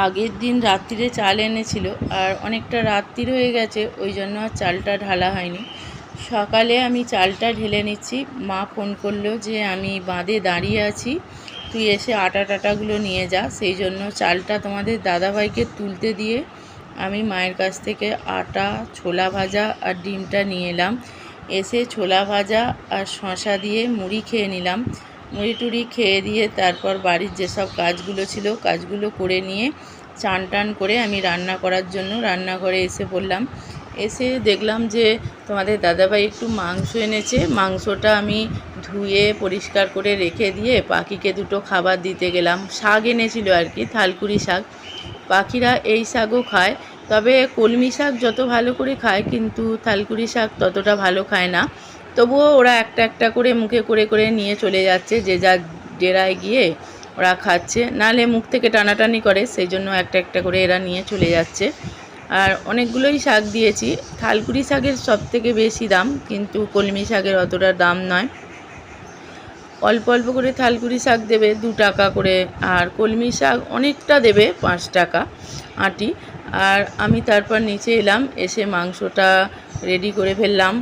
আগের দিন রাত্রিরে চাল এনেছিল আর অনেকটা রাত্রির হয়ে গেছে, ওই জন্য আর চালটা ঢালা হয়নি। সকালে আমি চালটা ঢেলে নিচ্ছি। মা ফোন করলো যে আমি বাঁধে দাঁড়িয়ে আছি, তুই এসে আটা টাটাগুলো নিয়ে যা। সেই জন্য চালটা তোমাদের দাদাভাইকে তুলতে দিয়ে আমি মায়ের কাছ থেকে আটা, ছোলা ভাজা আর ডিমটা নিয়ে এলাম। এসে ছোলা ভাজা আর শশা দিয়ে মুড়ি খেয়ে নিলাম। মুড়ি টুড়ি খেয়ে দিয়ে তারপর বাড়ির যেসব কাজগুলো ছিল কাজগুলো করে নিয়ে চান টান করে আমি রান্না করার জন্য রান্নাঘরে এসে পড়লাম। এসে দেখলাম যে তোমাদের দাদাভাই একটু মাংস এনেছে। মাংসটা আমি ধুয়ে পরিষ্কার করে রেখে দিয়ে পাখিকে দুটো খাবার দিতে গেলাম। শাক এনেছিল আর কি, থালকুড়ি শাক। পাখিরা এই শাকও খায়, তবে কলমি শাক যত ভালো করে খায় কিন্তু থালকুড়ি শাক ততটা ভালো খায় না। তবুও ওরা একটা একটা করে মুখে করে করে নিয়ে চলে যাচ্ছে, যে যার ডেরায় গিয়ে ওরা খাচ্ছে, নাহলে মুখ থেকে টানাটানি করে, সেই জন্য একটা একটা করে এরা নিয়ে চলে যাচ্ছে। আর অনেকগুলোই শাক দিয়েছি। থালকুড়ি শাকের সবথেকে বেশি দাম, কিন্তু কলমি শাকের অতটা দাম নয়। অল্প অল্প করে থালকুড়ি শাক দেবে 2 টাকা করে, আর কলমি শাক অনেকটা দেবে 5 টাকা আঁটি। আর আমি তারপর নিচে এলাম, এসে মাংসটা রেডি করে ফেললাম।